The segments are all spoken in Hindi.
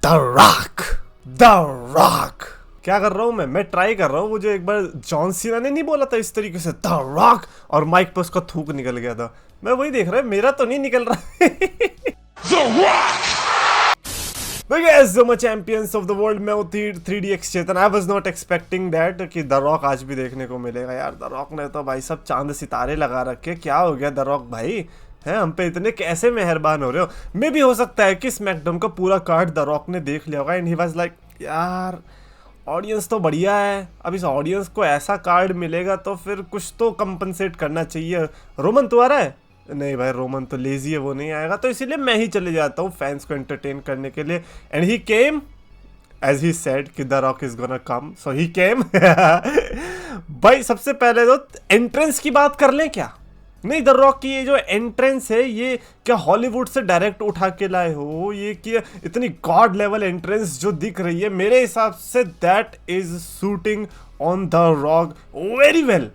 The rock. द रॉक क्या कर रहा हूँ मैं ट्राई कर रहा हूँ। वो जो एक बार जॉन सीना ने नहीं बोला था इस तरीके से द रॉक, और माइक पे उसका थूक निकल गया था। मैं वही देख रहा है, मेरा तो नहीं निकल रहा। So guys, so much champions of the world, मैं हूँ 3DX Chetan. I was not expecting that कि द रॉक आज भी देखने को मिलेगा यार। द रॉक ने तो भाई सब चांद सितारे लगा रखे। क्या हो गया द रॉक भाई, हैं हम पे इतने कैसे मेहरबान हो रहे हो। मे भी हो सकता है कि स्मैकडाउन का पूरा कार्ड द रॉक ने देख लिया होगा एंड ही वाज लाइक यार ऑडियंस तो बढ़िया है, अब इस ऑडियंस को ऐसा कार्ड मिलेगा तो फिर कुछ तो कंपनसेट करना चाहिए। रोमन तू आ रहा है? नहीं भाई रोमन तो लेजी है, वो नहीं आएगा, तो इसीलिए मैं ही चले जाता हूँ फैंस को एंटरटेन करने के लिए। And he came as he said कि the Rock is gonna come, so he came. भाई सबसे पहले तो एंट्रेंस की बात कर लें क्या? नहीं, द रॉक की ये जो एंट्रेंस है ये क्या हॉलीवुड से डायरेक्ट उठा के लाए हो? ये कि इतनी गॉड लेवल एंट्रेंस जो दिख रही है मेरे हिसाब say that is shooting on the rock very well,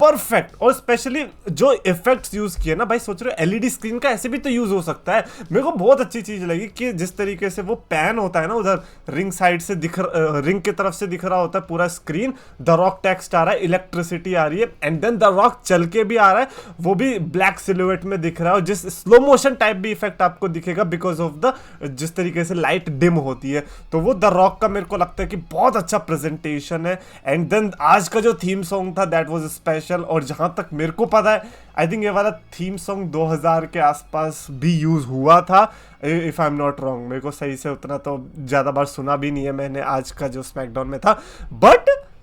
perfect. और स्पेशली जो इफेक्ट्स यूज किए ना भाई, सोच रहे हो एलईडी स्क्रीन का ऐसे भी तो यूज हो सकता है। मेरे को बहुत अच्छी चीज लगी कि जिस तरीके से वो पैन होता है ना, उधर रिंग साइड से रिंग की तरफ से दिख रहा होता है पूरा स्क्रीन, द रॉक टेक्स्ट आ रहा है, इलेक्ट्रिसिटी आ रही है, एंड देन द रॉक चल के भी आ रहा है, वो भी ब्लैक सिलुएट में दिख रहा है, और जिस स्लो मोशन टाइप भी इफेक्ट आपको दिखेगा बिकॉज ऑफ द जिस तरीके से लाइट डिम होती है। तो वो द रॉक का मेरे को लगता है कि बहुत अच्छा प्रेजेंटेशन है। एंड देन आज का जो थीम सॉन्ग था दैट वाज स्पेशल। और जहां तक मेरे को पता है आई थिंक ये वाला थीम सॉन्ग 2000 के आसपास भी यूज हुआ था, if I am not wrong. मेरे को सही से उतना तो ज्यादा बार सुना भी नहीं है मैंने आज का जो स्मैकडाउन में था,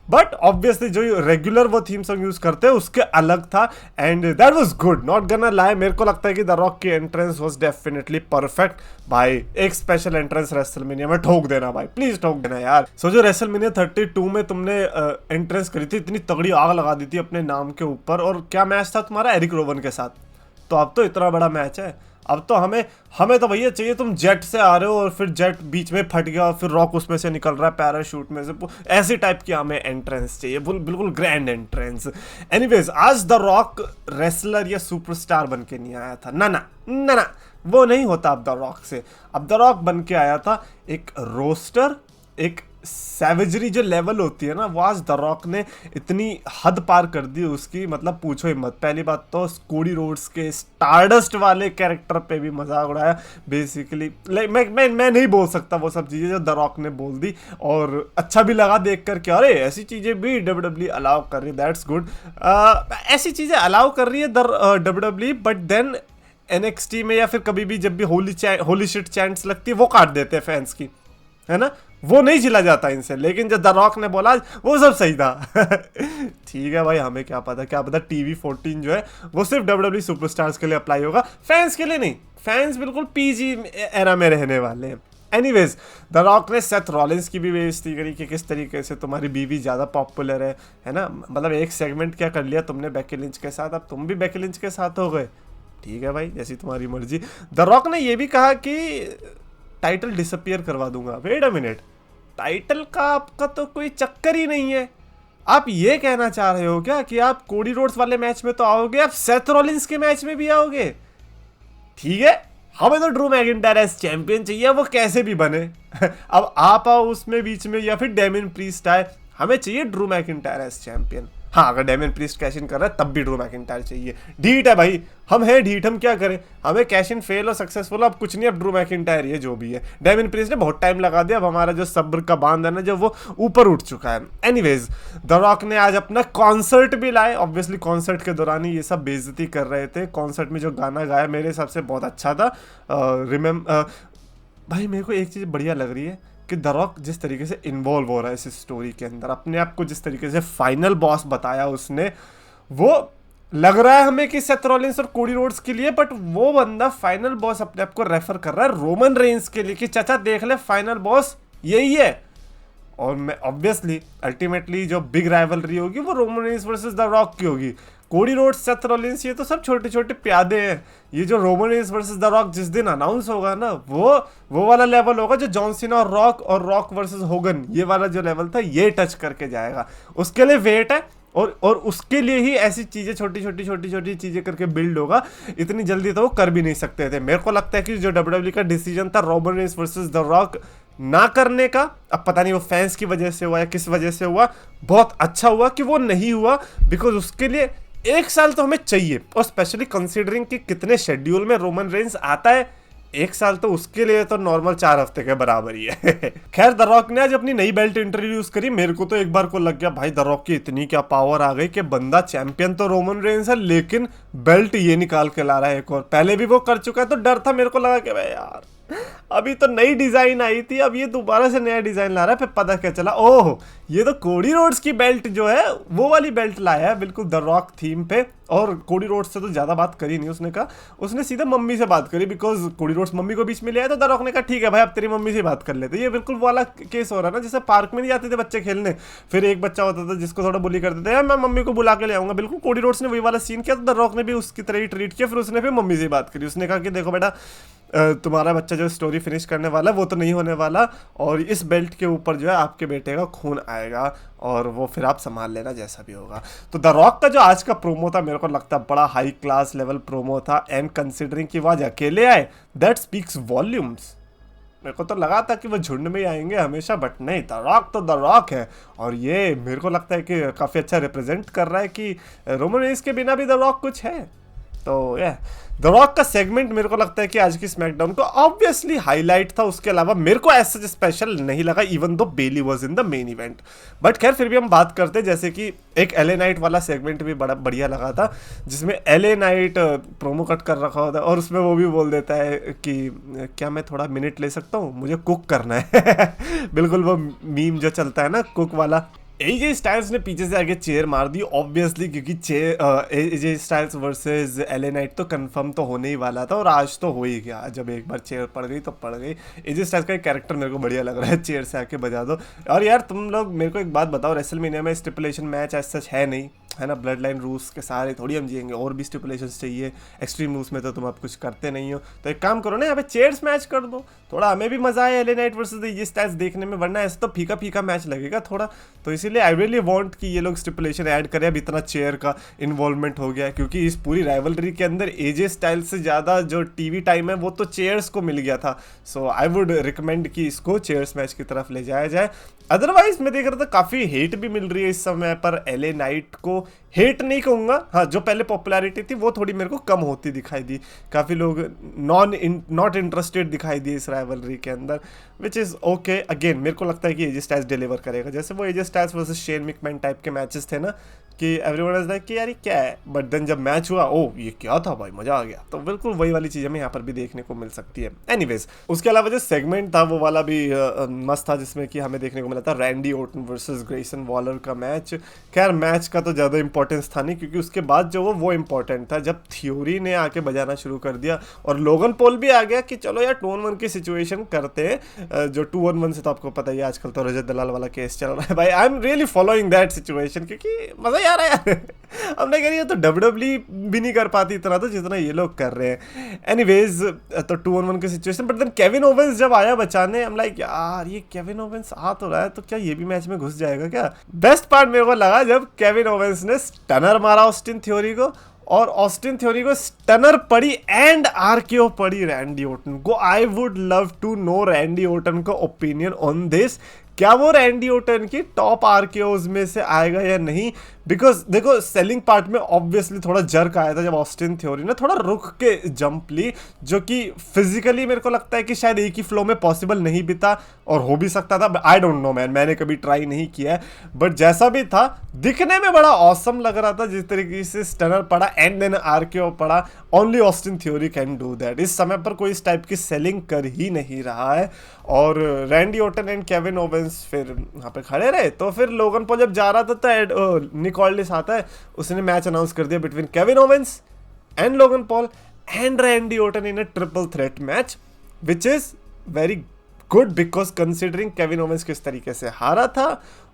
बट ऑब्वियसली जो रेगुलर वो थीम सॉन्ग यूज करते हैं उसके अलग था and that was good, not gonna lie. मेरे को लगता है कि द रॉक की एंट्रेंस वाज डेफिनेटली परफेक्ट। भाई एक स्पेशल एंट्रेंस रेसलमेनिया में ठोक देना भाई, प्लीज ठोक देना यार। सो जो रेसलमेनिया 32 में तुमने एंट्रेंस करी थी, इतनी तगड़ी आग लगा दी थी अपने नाम के ऊपर, और क्या मैच था तुम्हारा एरिक रोवन के साथ। तो अब तो इतना बड़ा मैच है, अब तो हमें तो भैया चाहिए तुम जेट से आ रहे हो और फिर जेट बीच में फट गया और फिर रॉक उसमें से निकल रहा है पैराशूट में से, ऐसी टाइप की हमें एंट्रेंस चाहिए, बिल्कुल ग्रैंड एंट्रेंस। एनीवेज आज द रॉक रेसलर या सुपरस्टार बन के नहीं आया था, ना वो नहीं होता अब द रॉक से। अब द रॉक बन के आया था एक रोस्टर, एक सैवेजरी जो लेवल होती है ना, वो आज द रॉक ने इतनी हद पार कर दी उसकी, मतलब पूछो ही मत। पहली बात तो कोडी रोड्स के स्टारडस्ट वाले कैरेक्टर पे भी मजाक उड़ाया बेसिकली। मैं नहीं बोल सकता वो सब चीज़ें जो द रॉक ने बोल दी, और अच्छा भी लगा देख कर के अरे ऐसी चीज़ें भी WWE अलाउ कर रही है, दैट्स गुड। ऐसी चीज़ें अलाउ कर रही है WWE, बट देन NXT में या फिर कभी भी जब भी होली शिट चैंट्स लगती है वो काट देते हैं फैंस की, है ना, वो नहीं झिला जाता इनसे। लेकिन जो द रॉक ने बोला वो सब सही था। ठीक है भाई, हमें क्या पता TV14 जो है वो सिर्फ WWE सुपरस्टार्स के लिए अप्लाई होगा, फैंस के लिए नहीं। फैंस बिल्कुल PG एरा में रहने वाले हैं। एनीवेज द रॉक ने सेथ रॉलिंस की भी बेइज्जती करी कि किस तरीके से तुम्हारी बीवी ज़्यादा पॉपुलर है ना, मतलब एक सेगमेंट क्या कर लिया तुमने बेकी लिंच के साथ, अब तुम भी बेकी लिंच के साथ हो गए। ठीक है भाई, जैसी तुम्हारी मर्जी। द रॉक ने ये भी कहा कि टाइटल डिसअपियर करवा दूंगा। वेट अ मिनट, टाइटल का आपका तो कोई चक्कर ही नहीं है। आप ये कहना चाह रहे हो क्या कि आप कोडी रोड्स वाले मैच में तो आओगे, आप सेथ रॉलिंस के मैच में भी आओगे? ठीक है, हमें तो ड्रू मैकिंटायर एज चैंपियन चाहिए, वो कैसे भी बने। अब आप आओ उसमें बीच में या फिर डेमियन प्रीस्ट आए, हमें चाहिए ड्रू मैकिंटायर एज चैंपियन। हाँ, अगर डेमियन प्रीस्ट कैश इन कर रहा है तब भी ड्रू मैकिंटायर चाहिए। ढीठ है भाई, हम हैं ढीठ, हम क्या करें, हमें कैश इन फेल और सक्सेसफुल अब कुछ नहीं, अब ड्रू मैकिंटायर ये जो भी है। डेमियन प्रीस्ट ने बहुत टाइम लगा दिया, अब हमारा जो सब्र का बांध है ना जो वो ऊपर उठ चुका है। एनीवेज द रॉक ने आज अपना कॉन्सर्ट भी लाए, ऑब्वियसली कॉन्सर्ट के दौरान ही ये सब बेइज्जती कर रहे थे। कॉन्सर्ट में जो गाना गाया मेरे हिसाब से बहुत अच्छा था। भाई मेरे को एक चीज़ बढ़िया लग रही है कि द रॉक जिस तरीके से इन्वॉल्व हो रहा है इस स्टोरी के अंदर, अपने आप को जिस तरीके से फाइनल बॉस बताया उसने, वो लग रहा है हमें कि सेथ रॉलिंस और कोडी रोड्स के लिए, बट वो बंदा फाइनल बॉस अपने आप को रेफर कर रहा है रोमन रेंस के लिए कि चाचा देख ले फाइनल बॉस यही है। और मैं ऑब्वियसली अल्टीमेटली जो बिग राइवलरी होगी वो Roman Reigns versus the Rock की होगी। कोडी रोड्स, सेथ रॉलिंस ये तो सब छोटे छोटे प्यादे हैं। ये जो Roman Reigns versus the rock जिस दिन अनाउंस होगा ना, वो वाला लेवल होगा जो जॉन सीना और रॉक वर्सेस होगन, ये वाला जो लेवल था ये टच करके जाएगा। उसके लिए वेट है और उसके लिए ही ऐसी चीजें छोटी छोटी चीजें करके बिल्ड होगा। इतनी जल्दी तो वो कर भी नहीं सकते थे। मेरे को लगता है कि जो WWE का डिसीजन था Roman Reigns versus the rock ना करने का। अब पता नहीं वो फैंस की वजह से हुआ या किस वजह से हुआ, बहुत अच्छा हुआ कि वो नहीं हुआ, बिकॉज उसके लिए 1 साल तो हमें चाहिए, और स्पेशली कंसीडरिंग कि कितने शेड्यूल में रोमन रेंस आता है, 1 साल तो उसके लिए तो नॉर्मल 4 हफ्ते के बराबर ही है। खैर द रॉक ने आज अपनी नई बेल्ट इंट्रोड्यूस करी, मेरे को तो एक बार को लग गया भाई द रॉक की इतनी क्या पावर आ गई कि बंदा चैंपियन तो रोमन रेंस है लेकिन बेल्ट ये निकाल के ला रहा है एक और। पहले भी वो कर चुका है तो डर था मेरे को, लगा कि भाई यार अभी तो नई डिजाइन आई थी, अब ये दोबारा से नया डिजाइन ला रहा है। फिर पता क्या चला, ओह ये तो कोडी रोड्स की बेल्ट जो है वो वाली बेल्ट लाया है, बिल्कुल द रॉक थीम पे। और कोडी रोड्स से तो ज्यादा बात करी नहीं उसने, कहा उसने सीधे मम्मी से बात करी, बिकॉज कोडी रोड्स मम्मी को बीच में ले आया, तो द रॉक ने कहा ठीक है भाई अब तेरी मम्मी से बात कर लेते। ये बिल्कुल वाला केस हो रहा है ना, जैसे पार्क में नहीं जाते थे बच्चे खेलने, फिर एक बच्चा होता था जिसको थोड़ा बुली करते थे, मैं मम्मी को बुला के ले आऊंगा, बिल्कुल कोडी रोड्स ने वही वाला सीन किया, तो द रॉक ने भी उसकी तरह ही ट्रीट किया। फिर उसने फिर मम्मी से बात करी, उसने कहा कि देखो बेटा तुम्हारा बच्चा जो स्टोरी फिनिश करने वाला है वो तो नहीं होने वाला, और इस बेल्ट के ऊपर जो है आपके बेटे का खून आएगा, और वो फिर आप संभाल लेना जैसा भी होगा। तो द रॉक का जो आज का प्रोमो था मेरे को लगता है बड़ा हाई क्लास लेवल प्रोमो था, एंड कंसिडरिंग कि वो आज अकेले आए दैट स्पीक्स वॉल्यूम्स। मेरे को तो लगा था कि वो झुंड में ही आएंगे हमेशा, बट नहीं, द रॉक तो द रॉक है, और ये मेरे को लगता है कि काफ़ी अच्छा रिप्रेजेंट कर रहा है कि रोमन रेंस के बिना भी द रॉक कुछ है। तो ये द रॉक का सेगमेंट मेरे को लगता है कि आज की स्मैकडाउन को ऑब्वियसली हाईलाइट था, उसके अलावा मेरे को ऐसा स्पेशल नहीं लगा, even though Bayley was in the main event. But खैर फिर भी हम बात करते हैं, जैसे कि एक एलए नाइट वाला सेगमेंट भी बड़ा बढ़िया लगा था, जिसमें एलए नाइट प्रोमो कट कर रखा होता है, और उसमें वो भी बोल देता है कि क्या मैं थोड़ा मिनट ले सकता हूँ, मुझे कुक करना है। बिल्कुल वो मीम जो चलता है ना कुक वाला। एजे स्टाइल्स ने पीछे से आगे चेयर मार दी ऑब्वियसली, क्योंकि AJ Styles versus LA night तो कंफर्म तो होने ही वाला था, और आज तो हो ही गया, जब एक बार चेयर पड़ गई तो पड़ गई। एजे स्टाइल्स का एक कैरेक्टर मेरे को बढ़िया लग रहा है, चेयर से आके बजा दो। और यार तुम लोग मेरे को एक बात बताओ, रेसलमेनिया में स्टिपुलेशन मैच एज सच है नहीं, है ना, ब्लड लाइन रूल्स के सारे थोड़ी हम जिएंगे, और भी स्टिपुलेशंस चाहिए, एक्सट्रीम रूल्स में तो तुम अब कुछ करते नहीं हो, तो एक काम करो ना यहाँ पे चेयर्स मैच कर दो, थोड़ा हमें भी मजा आए एलए नाइट वर्सेस ये स्टाइल्स देखने में, वरना ऐसे तो फीका फीका मैच लगेगा थोड़ा। तो इसीलिए आई रियली वांट कि ये लोग स्टिपुलेशन ऐड करें, अब इतना चेयर का इन्वॉल्वमेंट हो गया, क्योंकि इस पूरी राइवलरी के अंदर एजे स्टाइल्स से ज़्यादा जो टीवी टाइम है वो तो चेयर्स को मिल गया था। सो आई वुड रिकमेंड कि इसको चेयर्स मैच की तरफ ले जाया जाए। अदरवाइज मैं देख रहा था काफ़ी हेट भी मिल रही है इस समय पर एलए नाइट को, हेट नहीं कहूँगा, हाँ जो पहले पॉपुलैरिटी थी वो थोड़ी मेरे को कम होती दिखाई दी, काफ़ी लोग नॉट इंटरेस्टेड दिखाई दिए इस राइवलरी के अंदर, विच इज़ ओके। अगेन मेरे को लगता है कि एजे स्टाइल्स डिलीवर करेगा, जैसे वो AJ Styles versus Shane मिकमैन type के मैचेस थे ना, कि एवरीवन इज लाइक कि यार ये क्या है, बट देन जब मैच हुआ ओ ये क्या था भाई, मजा आ गया। तो बिल्कुल वही वाली चीज़ हमें यहाँ पर भी देखने को मिल सकती है। एनीवेज उसके अलावा जो सेगमेंट था वो वाला भी मस्त था, जिसमें कि हमें देखने को मिला था Randy Orton versus Grayson Waller का मैच। खैर मैच का तो ज़्यादा इंपॉर्टेंस था नहीं, क्योंकि उसके बाद जो वो इंपॉर्टेंट था जब थ्योरी ने आके बजाना शुरू कर दिया, और लोगन पॉल भी आ गया कि चलो यार 2-on-1 की सिचुएशन करते हैं। जो 2-on-1 से तो आपको पता ही आजकल तो रजत दलाल वाला केस चल रहा है भाई, I am really following that situation, क्योंकि मजा यार हमने कह रही है तो डब्ल्यूडब्ल्यूई भी नहीं कर पाती इतना तो जितना ये लोग कर रहे हैं। एनीवेज तो 2-on-1 की situation, but then Kevin Owens जब आया बचाने, हम लाइक यार ये केविन ओवेंस आ तो रहा है, तो क्या ये भी मैच में घुस जाएगा क्या। बेस्ट पार्ट मेरे को लगा जब केविन ओवेंस ने स्टनर मारा ऑस्टिन थ्योरी को, और ऑस्टिन थ्योरी को स्टनर पड़ी एंड आरकेओ पड़ी रैंडी ऑर्टन को। I would love to know Randy Orton का ओपिनियन ऑन दिस, क्या वो रैंडी ऑर्टन की टॉप आरकेओज में से आएगा या नहीं, बिकॉज देखो सेलिंग पार्ट में ऑब्वियसली थोड़ा जर्क आया था जब ऑस्टिन थ्योरी ने थोड़ा रुक के जंप ली, जो कि फिजिकली मेरे को लगता है कि शायद एक ही फ्लो में पॉसिबल नहीं भी था, और हो भी सकता था, आई डोंट नो मैन, मैंने कभी ट्राई नहीं किया है, बट जैसा भी था दिखने में बड़ा ऑसम लग रहा था जिस तरीके से स्टनर पड़ा एंड देन आरकेओ पड़ा। Only Austin theory can do that, इस समय पर कोई इस टाइप की सेलिंग कर ही नहीं रहा है। और Randy Orton and Kevin Owens फिर वहाँ पे खड़े रहे, तो फिर लोगन पॉल जब जा रहा था तो निक ऑल्डिस आता है, उसने मैच अनाउंस कर दिया between Kevin Owens and Logan Paul and Randy Orton in a triple threat match, which is very good, because considering Kevin Owens किस तरीके से हारा था,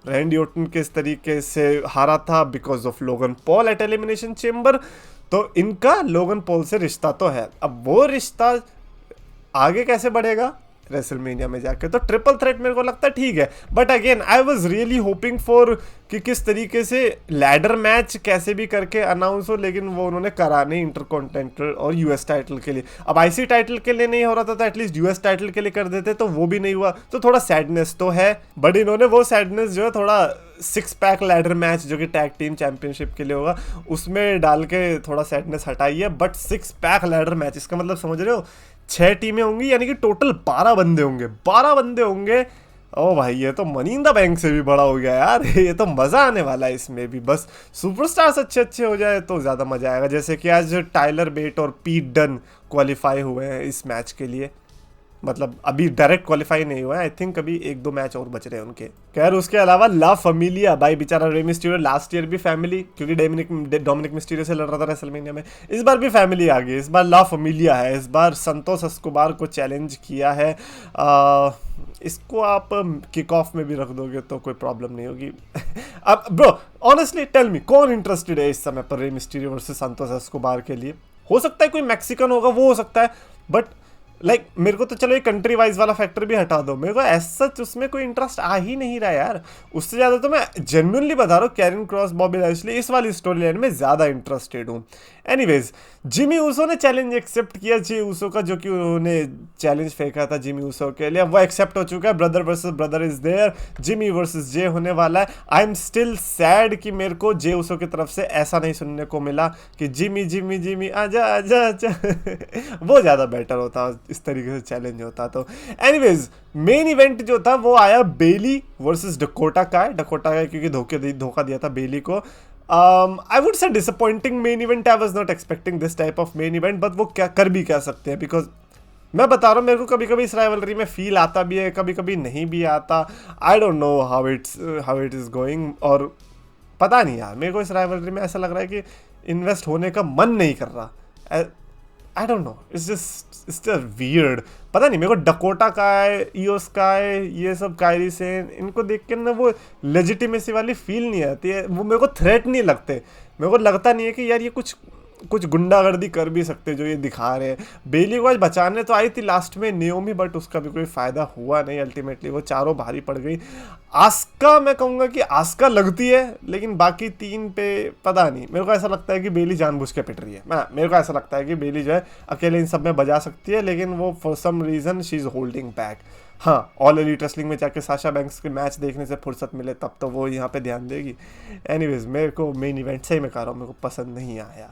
रैंडी ऑर्टन किस तरीके से हारा था because of Logan Paul at Elimination Chamber, तो इनका लोगन पॉल से रिश्ता तो है। अब वो रिश्ता आगे कैसे बढ़ेगा रेसलमेनिया में जाके। तो ट्रिपल थ्रेट मेरे को लगता है ठीक है, but again I was really hoping for कि किस तरीके से लैडर मैच कैसे भी करके अनाउंस हो, लेकिन वो उन्होंने करा नहीं इंटरकॉन्टिनेंटल और यूएस टाइटल के लिए। अब आईसी टाइटल के लिए नहीं हो रहा था तो एटलीस्ट यूएस टाइटल के लिए कर देते, तो वो भी नहीं हुआ, तो थोड़ा सैडनेस तो है। बट इन्होंने वो सैडनेस जो है थोड़ा 6 पैक लैडर मैच जो कि टैग टीम चैंपियनशिप के लिए होगा उसमें डाल के थोड़ा सैडनेस हटाई है। बट 6 पैक लैडर मैच, इसका मतलब समझ रहे हो 6 टीमें होंगी, यानी कि टोटल 12 बंदे होंगे, 12 बंदे होंगे। ओ भाई ये तो मनी इन द बैंक से भी बड़ा हो गया यार। ये तो मज़ा आने वाला है इसमें भी। बस सुपरस्टार्स अच्छे अच्छे हो जाए तो ज़्यादा मज़ा आएगा। जैसे कि आज टाइलर बेट और पीट डन क्वालिफाई हुए हैं इस मैच के लिए, मतलब अभी डायरेक्ट क्वालिफाई नहीं हुआ है, आई थिंक अभी 1-2 मैच और बच रहे हैं उनके। खैर उसके अलावा ला फैमिलिया, भाई बेचारा रे मिस्टीरियो लास्ट ईयर भी फैमिली, क्योंकि डोमिनिक मिस्टीरियो से लड़ रहा था रेसलमेनिया में, इस बार भी फैमिली आ गई। इस बार ला फैमिलिया है, इस बार संतोष एस्कोबार को चैलेंज किया है। इसको आप किक ऑफ में भी रख दोगे तो कोई प्रॉब्लम नहीं होगी। अब ब्रो ऑनेस्टली टेल मी, कौन इंटरेस्टेड है इस समय पर रे मिस्टीरियो वर्सेस संतोष एस्कोबार के लिए? हो सकता है कोई मैक्सिकन होगा, वो हो सकता है, बट लाइक मेरे को तो चलो ये कंट्री वाइज वाला फैक्टर भी हटा दो, मेरे को एज सच उसमें कोई इंटरेस्ट आ ही नहीं रहा यार। उससे ज़्यादा तो मैं जेन्युइनली बता रहा हूँ कैरन क्रॉस बॉबी लैशली इस वाली स्टोरी लाइन में ज़्यादा इंटरेस्टेड हूँ। एनीवेज जिमी ऊसो ने चैलेंज एक्सेप्ट किया, जी ऊसो का, जो कि उन्होंने चैलेंज फेंका था जिमी ऊसो के लिए, वो एक्सेप्ट हो चुका है। Brother versus brother is there, Jimmy versus Jey होने वाला है। आई एम स्टिल सैड कि मेरे को जे ऊसो की तरफ से ऐसा नहीं सुनने को मिला कि जिमी जिमी जिमी आजा आजा आजा। वो ज़्यादा बेटर होता इस तरीके से चैलेंज होता। तो एनीवेज मेन इवेंट जो था वो आया बेली वर्सेस डकोटा का, क्योंकि धोखा दिया था बेली को। I would say disappointing main event. I was not expecting this type of main event, but वो क्या कर भी क्या सकते हैं, बिकॉज मैं बता रहा हूँ मेरे को कभी कभी इस राइवलरी में फील आता भी है, कभी कभी नहीं भी आता। I don't know how it is going, और पता नहीं यार मेरे को इस राइवलरी में ऐसा लग रहा है कि इन्वेस्ट होने का मन नहीं कर रहा। I don't know, it's just weird. पता नहीं मेरे को डकोटा का है, ईओस का है, ये सब कायरी सेन, इनको देख के ना वो लेजिटिमेसी वाली फील नहीं आती है, वो मेरे को थ्रेट नहीं लगते। मेरे को लगता नहीं है कि यार ये कुछ गुंडागर्दी कर भी सकते जो ये दिखा रहे हैं। बेली को आज बचाने तो आई थी लास्ट में नियोमी, बट उसका भी कोई फ़ायदा हुआ नहीं, अल्टीमेटली वो चारों भारी पड़ गई। आस्का, मैं कहूँगा कि आस्का लगती है, लेकिन बाकी 3 पे पता नहीं। मेरे को ऐसा लगता है कि बेली जानबूझ के पिट रही है। मेरे को ऐसा लगता है कि बेली जो है अकेले इन सब में बजा सकती है, लेकिन वो for some reason she is holding back. हाँ, ऑल एलीट रेसलिंग में जाके साशा बैंक्स के मैच देखने से फुर्सत मिले तब तो वो यहाँ पे ध्यान देगी। एनीवेज मेरे को मेन इवेंट से ही मैं कह रहा हूँ मेरे को पसंद नहीं आया।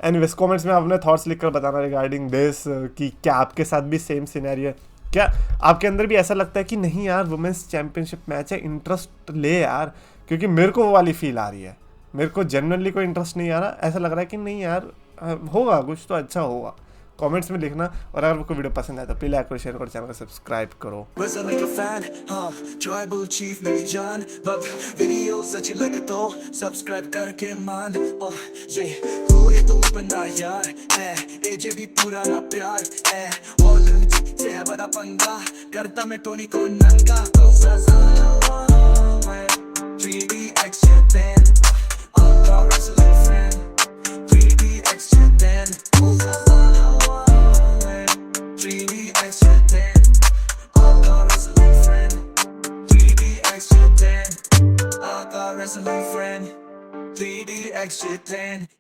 एनीवेज कमेंट्स में अपने थॉट्स लिखकर बताना रिगार्डिंग दिस कि क्या आपके साथ भी सेम सिनेरियो है, क्या आपके अंदर भी ऐसा लगता है कि नहीं यार वुमेंस चैंपियनशिप मैच है, इंटरेस्ट ले यार, क्योंकि मेरे को वो वाली फील आ रही है। मेरे को जेन्युइनली कोई इंटरेस्ट नहीं आ रहा, ऐसा लग रहा है कि नहीं यार होगा कुछ तो अच्छा होगा। कमेंट्स में लिखना, और अगर आपको वीडियो पसंद आए तो प्लीज लाइक करो, शेयर करो, चैनल को सब्सक्राइब करो। ट्राइबल चीफ मेरी जान, वीडियोस अच्छी लगे तो सब्सक्राइब करके मान। ये तो बंदा यार है, एजे भी पुराना प्यार है, और से बड़ा पंगा करता मैं टोनी को नंगा। 3DX then I'll call wrestling friend 3DX then 3DX then I'll call wrestling friend 3DX then I'll call wrestling friend 3DX then